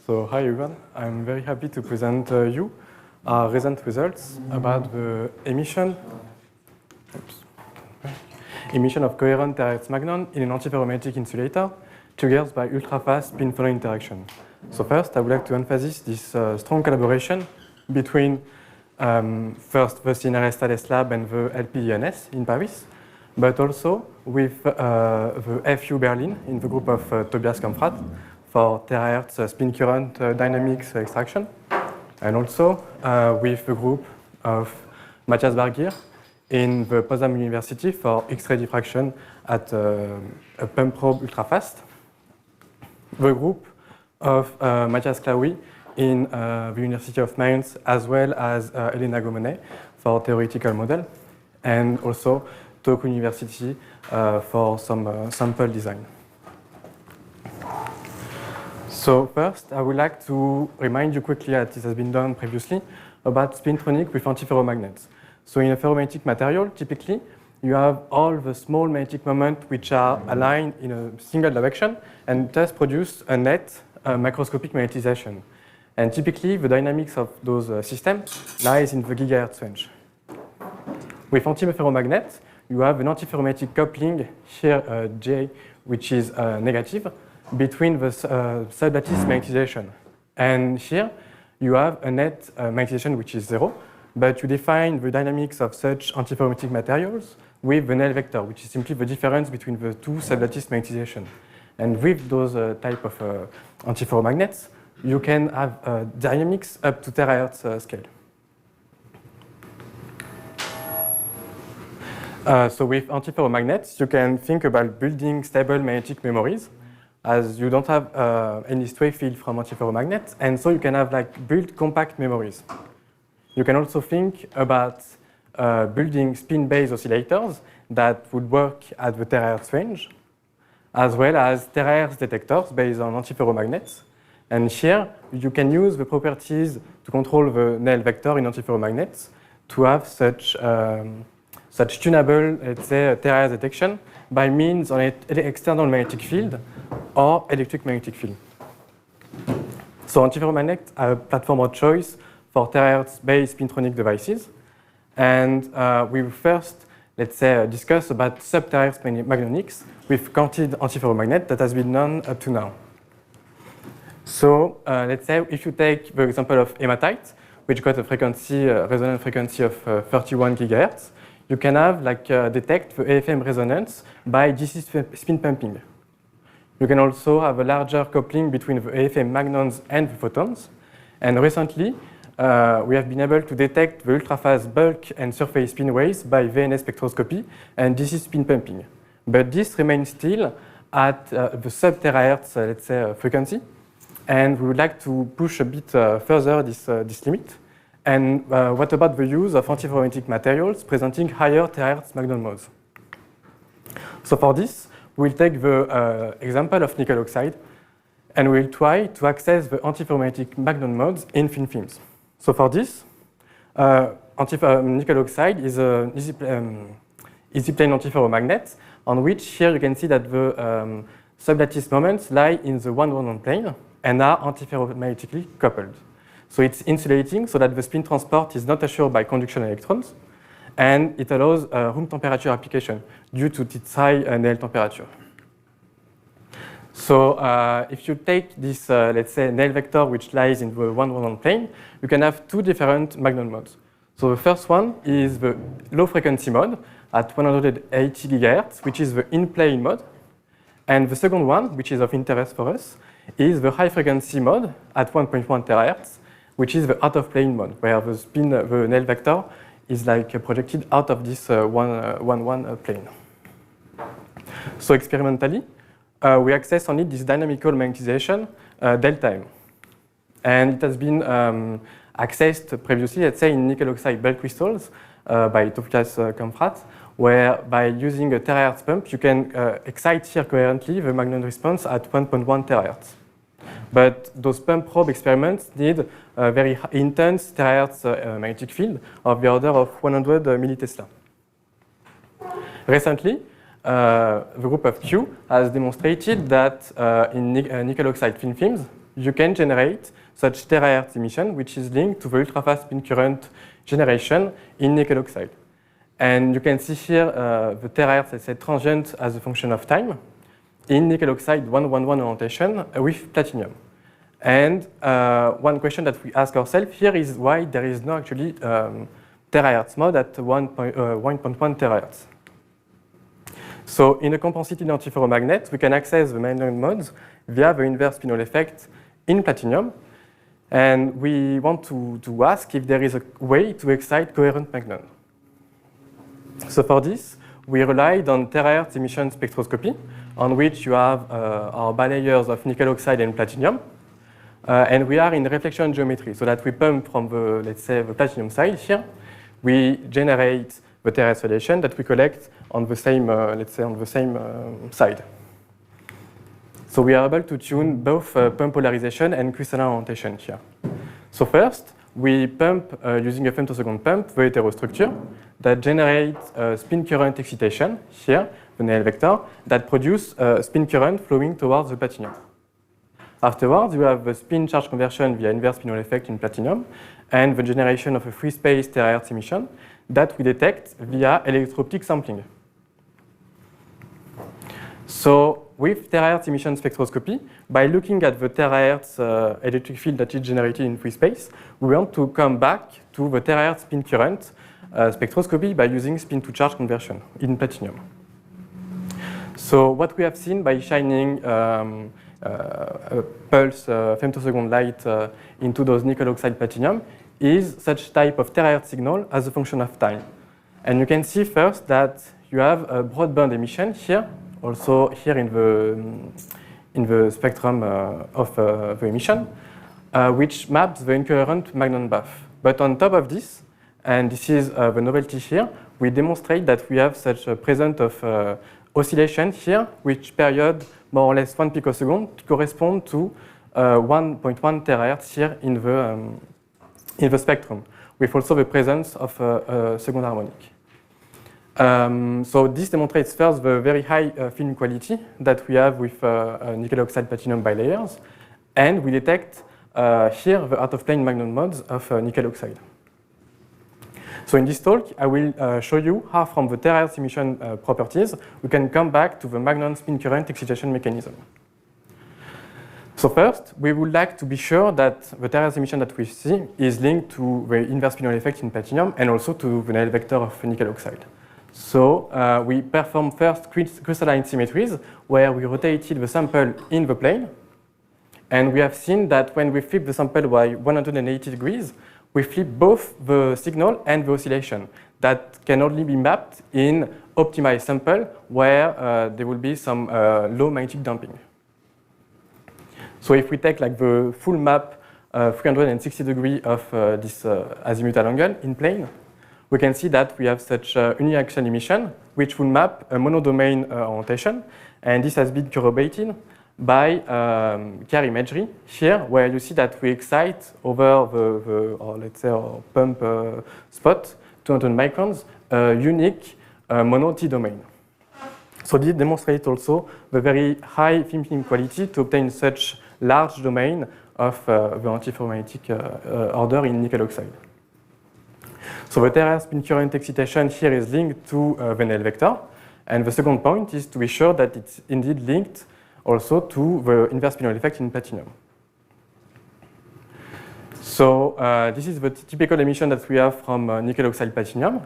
So hi everyone, I'm very happy to present you our recent results about the emission of coherent terahertz magnon in an antiferromagnetic insulator triggered by ultra-fast spin-following interaction. So first, I would like to emphasize this strong collaboration between first the CNRS Thales lab and the LPINS in Paris, but also with the FU Berlin in the group of Tobias Kamfrat for terahertz spin current dynamics extraction, and also with the group of Matthias Bargier in the Potsdam University for X-ray diffraction at a pump probe ultrafast, the group of Matthias Klawi in the University of Mainz, as well as Elena Gomonet for theoretical model, and also Tohoku University for some sample design. So first, I would like to remind you quickly, as this has been done previously, about spintronic with antiferromagnets. So in a ferromagnetic material, typically, you have all the small magnetic moments which are aligned in a single direction and thus produce a net microscopic magnetization. And typically, the dynamics of those systems lies in the gigahertz range. With antiferromagnets, you have an antiferromagnetic coupling here, J, which is negative, between the sublattice magnetization. And here, you have a net magnetization which is 0, but you define the dynamics of such antiferromagnetic materials with the Néel vector, which is simply the difference between the two sublattice magnetization. And with those type of antiferromagnets, you can have dynamics up to terahertz scale. So with antiferromagnets, you can think about building stable magnetic memories, as you don't have any stray field from antiferromagnets, and so you can have build compact memories. You can also think about building spin-based oscillators that would work at the terahertz range, as well as terahertz detectors based on antiferromagnets. And here, you can use the properties to control the Néel vector in antiferromagnets to have such tunable, let's say, terahertz detection by means of an external magnetic field or electric magnetic field. So antiferromagnets are a platform of choice for terahertz-based spintronic devices. And we will first, let's say, discuss about sub-terahertz magnonics with counted antiferromagnet that has been done up to now. So let's say if you take the example of hematite, which got a frequency, resonant frequency of 31 gigahertz, you can have detect the AFM resonance by DC spin pumping. You can also have a larger coupling between the AFM magnons and the photons. And recently, we have been able to detect the ultrafast bulk and surface spin waves by VNS spectroscopy and DC spin pumping. But this remains still at the sub-terahertz, let's say, frequency. And we would like to push a bit further this limit. And what about the use of antiferromagnetic materials presenting higher terahertz magnon modes? So for this, we'll take the example of nickel oxide, and we'll try to access the antiferromagnetic magnon modes in thin films. So for this, nickel oxide is an easy plane antiferromagnet, on which here you can see that the sublattice moments lie in the one-one plane and are antiferromagnetically coupled. So it's insulating so that the spin transport is not assured by conduction electrons, and it allows room temperature application due to its high Néel temperature. So if you take this, let's say, Néel vector which lies in the one-one plane, you can have two different magnon modes. So the first one is the low frequency mode at 180 gigahertz, which is the in-plane mode. And the second one, which is of interest for us, is the high frequency mode at 1.1 terahertz, which is the out-of-plane mode, where the Néel vector is projected out of this one plane. So experimentally, we access only this dynamical magnetization delta M. And it has been accessed previously, let's say, in nickel oxide bulk crystals by Tobias Kamfrat, where by using a terahertz pump, you can excite here coherently the magnon response at 1.1 terahertz. But those pump probe experiments need a very intense terahertz magnetic field of the order of 100 millitesla. Recently, the group of Q has demonstrated that in nickel oxide thin films, you can generate such terahertz emission, which is linked to the ultrafast spin current generation in nickel oxide. And you can see here the terahertz, let's say, transient as a function of time in nickel oxide 111 orientation with platinum. And one question that we ask ourselves here is why there is no actually terahertz mode at 1.1 terahertz. So in a compensated antiferromagnet, we can access the magnon modes via the inverse spinel effect in platinum. And we want to ask if there is a way to excite coherent magnon. So for this, we relied on terahertz emission spectroscopy, on which you have our bilayers of nickel oxide and platinum. And we are in reflection geometry, so that we pump from the, let's say, the platinum side here. We generate the terahertz radiation that we collect on the same, let's say, on the same side. So we are able to tune both pump polarization and crystalline orientation here. So first, we pump using a femtosecond pump the heterostructure that generates spin current excitation here, the Néel vector, that produce spin current flowing towards the platinum. Afterwards, you have the spin charge conversion via inverse spinel effect in platinum and the generation of a free space terahertz emission that we detect via electro-optic sampling. So with terahertz emission spectroscopy, by looking at the terahertz electric field that is generated in free space, we want to come back to the terahertz spin current spectroscopy by using spin-to-charge conversion in platinum. So what we have seen by shining a pulse femtosecond light into those nickel oxide platinum is such type of terahertz signal as a function of time. And you can see first that you have a broadband emission here, also here in the spectrum of the emission, which maps the incoherent magnon buff. But on top of this, and this is the novelty here, we demonstrate that we have such a presence of oscillation here, which period more or less 1 picosecond correspond to 1.1 terahertz here in the spectrum, with also the presence of a second harmonic. So this demonstrates first the very high film quality that we have with nickel oxide platinum bilayers, and we detect here the out-of-plane magnon modes of nickel oxide. So in this talk, I will show you how from the terahertz emission properties, we can come back to the magnon spin current excitation mechanism. So first, we would like to be sure that the terahertz emission that we see is linked to the inverse spinel effect in platinum and also to the Néel vector of nickel oxide. So we perform first crystalline symmetries where we rotated the sample in the plane. And we have seen that when we flip the sample by 180 degrees, we flip both the signal and the oscillation that can only be mapped in optimized sample where there will be some low magnetic damping. So if we take like the full map 360 degrees of this azimuthal angle in plane, we can see that we have such uniaxial emission which will map a monodomain orientation, and this has been corroborated by Kerr imagery here, where you see that we excite over or let's say our pump spot 200 microns, a unique mono T domain. So this demonstrates also the very high film quality to obtain such large domain of the antiferromagnetic order in nickel oxide. So the terahertz spin current excitation here is linked to the Néel vector, and the second point is to be sure that it's indeed linked also to the inverse spinel effect in platinum. So this is the typical emission that we have from nickel oxide platinum.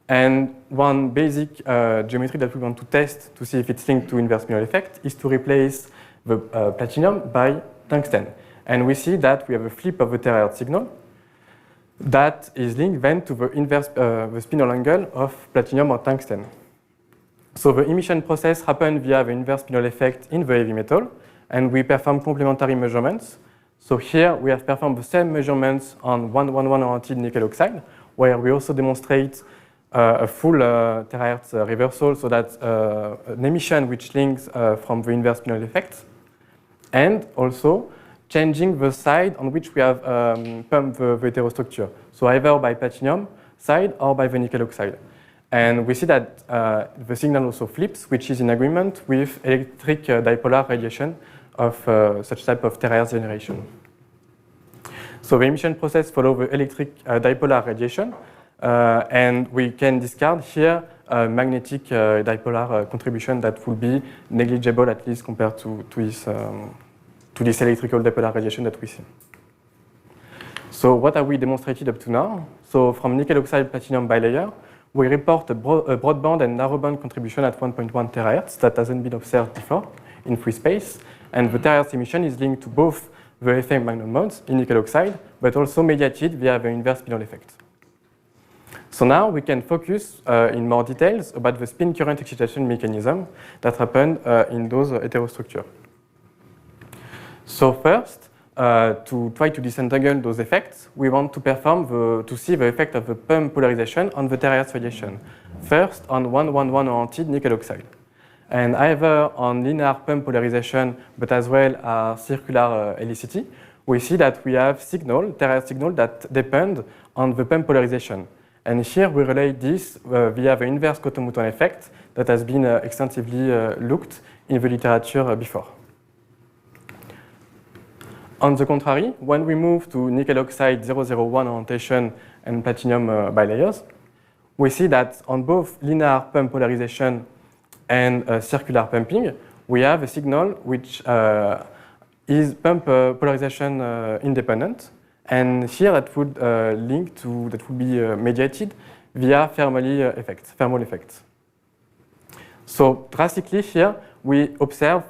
And one basic geometry that we want to test to see if it's linked to inverse spinel effect is to replace the platinum by tungsten. And we see that we have a flip of the terahertz signal that is linked then to the inverse the spinel angle of platinum or tungsten. So the emission process happens via the inverse spinel effect in the heavy metal, and we perform complementary measurements. So here we have performed the same measurements on 111 oriented nickel oxide, where we also demonstrate a full terahertz reversal, so that an emission which links from the inverse spinel effect, and also changing the side on which we have pumped the heterostructure, so either by platinum side or by the nickel oxide. And we see that the signal also flips, which is in agreement with electric dipolar radiation of such type of Terraeus generation. So the emission process follows the electric dipolar radiation, and we can discard here magnetic dipolar contribution that will be negligible, at least compared to this electrical dipolar radiation that we see. So what have we demonstrated up to now? So from nickel oxide platinum bilayer, we report a broadband and narrowband contribution at 1.1 terahertz that hasn't been observed before in free space. And the terahertz emission is linked to both the FM magnon modes in nickel oxide, but also mediated via the inverse Pinel effect. So now we can focus in more details about the spin current excitation mechanism that happened in those heterostructures. So first, to try to disentangle those effects, we want to see the effect of the pump polarization on the terahertz radiation. First, on 111 oriented nickel oxide. And either on linear pump polarization, but as well as circular helicity, we see that we have terahertz signal that depend on the pump polarization. And here we relate this via the inverse Kotomouton effect that has been extensively looked in the literature before. On the contrary, when we move to nickel oxide 001 orientation and platinum bilayers, we see that on both linear pump polarization and circular pumping, we have a signal which is pump polarization independent, and here that would be mediated via thermal effects. So drastically here, we observe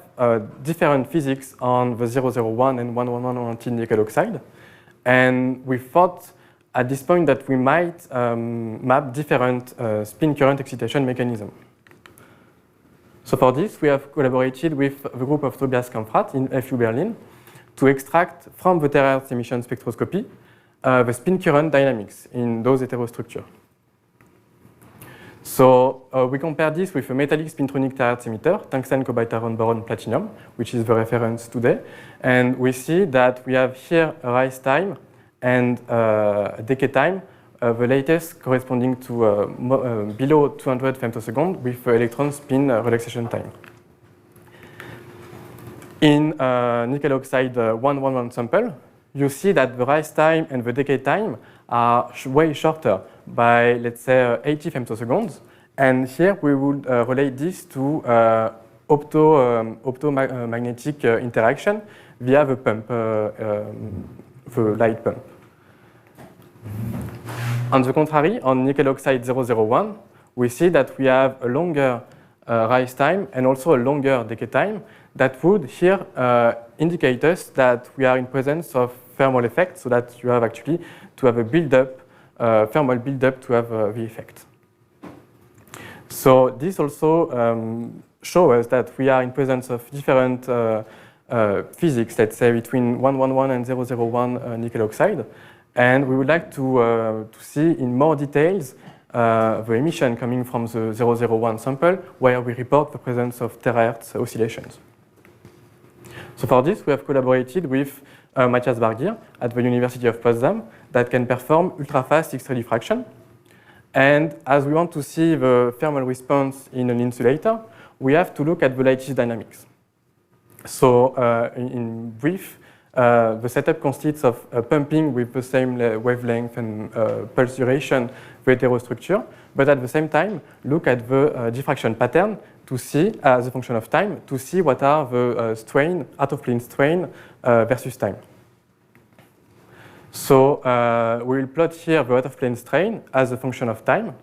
different physics on the 001 and 111 oriented nickel oxide, and we thought at this point that we might map different spin current excitation mechanism. So for this, we have collaborated with the group of Tobias Kampfrath in FU Berlin to extract from the terahertz emission spectroscopy the spin current dynamics in those heterostructures. So we compare this with a metallic spintronic terahertz emitter, tungsten, cobalt, iron, boron, platinum, which is the reference today. And we see that we have here a rise time and a decay time, the latest corresponding to below 200 femtosecond with electron spin relaxation time. In nickel oxide 111 sample, you see that the rise time and the decay time are way shorter by, let's say, 80 femtoseconds. And here we would relate this to optomagnetic interaction via the pump, the light pump. On the contrary, on nickel oxide 001, we see that we have a longer rise time and also a longer decay time that would here indicate us that we are in presence of thermal effect, so that you have actually to have a build-up, thermal build-up to have the effect. So this also shows us that we are in presence of different physics, let's say, between 111 and 001 nickel oxide. And we would like to see in more details the emission coming from the 001 sample, where we report the presence of terahertz oscillations. So for this, we have collaborated with Matthias Bargier at the University of Potsdam that can perform ultra-fast X-ray diffraction. And as we want to see the thermal response in an insulator, we have to look at the lattice dynamics. So in brief, the setup consists of pumping with the same wavelength and pulse duration, the heterostructure, but at the same time, look at the diffraction pattern to see, as a function of time, to see what are the strain, out-of-plane strain versus time. So we will plot here the out-of-plane strain as a function of time.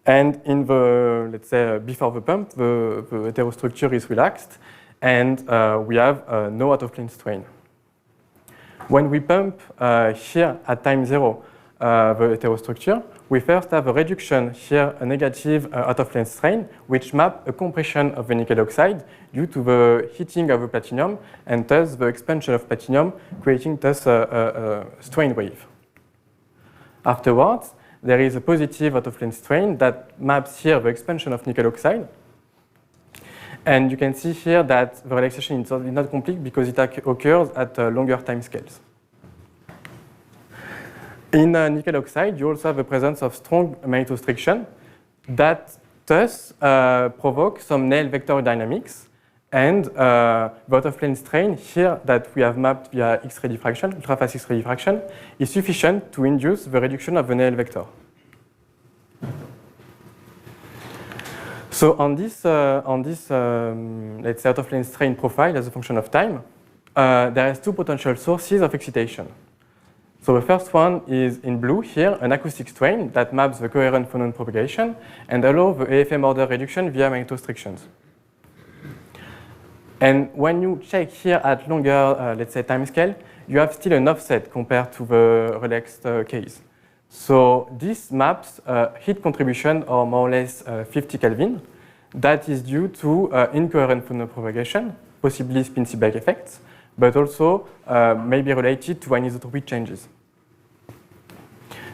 And in the, let's say, before the pump, the heterostructure is relaxed, and we have no out-of-plane strain. When we pump here at time 0 the heterostructure, we first have a reduction here, a negative out-of-plane strain, which map a compression of the nickel oxide due to the heating of the platinum, and thus the expansion of platinum, creating thus a strain wave. Afterwards, there is a positive out-of-plane strain that maps here the expansion of nickel oxide. And you can see here that the relaxation is not complete because it occurs at longer time scales. In nickel oxide, you also have the presence of strong magnetostriction that thus provoke some Néel vector dynamics. And the out-of-plane strain here that we have mapped via X-ray diffraction, ultrafast X-ray diffraction, is sufficient to induce the reduction of the Néel vector. So on this let's say out-of-plane strain profile as a function of time, there is two potential sources of excitation. So the first one is in blue here, an acoustic strain that maps the coherent phonon propagation and allows the AFM order reduction via magnetostrictions. And when you check here at longer, let's say, time scale, you have still an offset compared to the relaxed case. So this maps heat contribution of more or less 50 Kelvin. That is due to incoherent phonon propagation, possibly spin-Seebeck effects, but also may be related to anisotropic changes.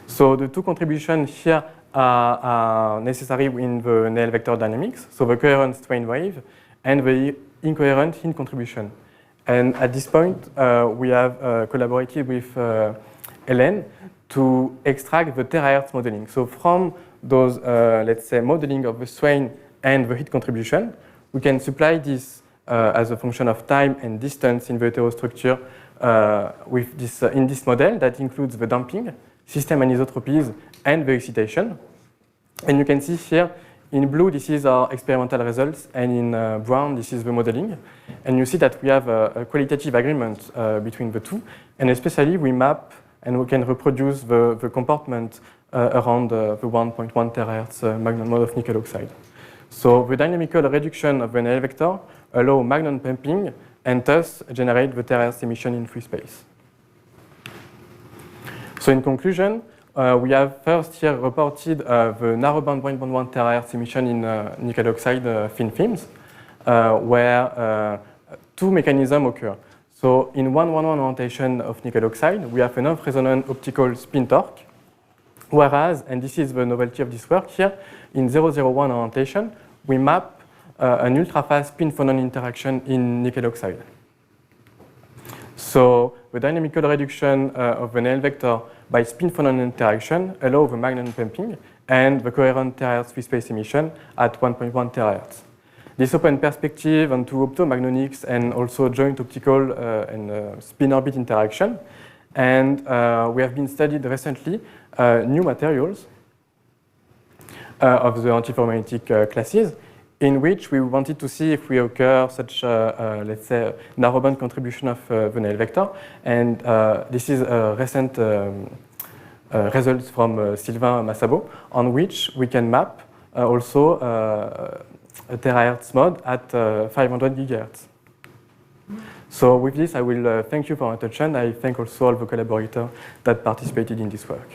So the two contributions here are necessary in the Néel vector dynamics, so the coherent strain wave and the incoherent heat contribution. And at this point, we have collaborated with Hélène to extract the terahertz modeling. So from those, let's say, modeling of the strain and the heat contribution, we can supply this as a function of time and distance in the heterostructure with this, in this model that includes the damping, system anisotropies, and the excitation. And you can see here, in blue, this is our experimental results, and in brown, this is the modeling. And you see that we have a qualitative agreement between the two, and especially we map and we can reproduce the comportment around the 1.1 terahertz Magnon mode of nickel oxide. So the dynamical reduction of the Néel vector allows Magnon pumping and thus generate the terahertz emission in free space. So in conclusion, we have first here reported the narrowband 1.1 terahertz emission in nickel oxide thin films, where two mechanisms occur. So in 1.1.1 orientation of nickel oxide, we have enough resonant optical spin torque, whereas, and this is the novelty of this work here, in 0.01 orientation, we map an ultra-fast spin-phonon interaction in nickel oxide. So the dynamical reduction of the Néel vector by spin-phonon interaction allows the Magnon pumping and the coherent terahertz free space emission at 1.1 terahertz. This opens perspective onto optomagnonics and also joint optical and spin-orbit interaction. And we have been studied recently new materials of the antiferromagnetic classes, in which we wanted to see if we occur such, let's say, narrowband contribution of the Néel vector. And this is a recent results from Sylvain Massabo, on which we can map also a terahertz mode at 500 gigahertz. So with this, I will thank you for your attention. I thank also all the collaborators that participated in this work.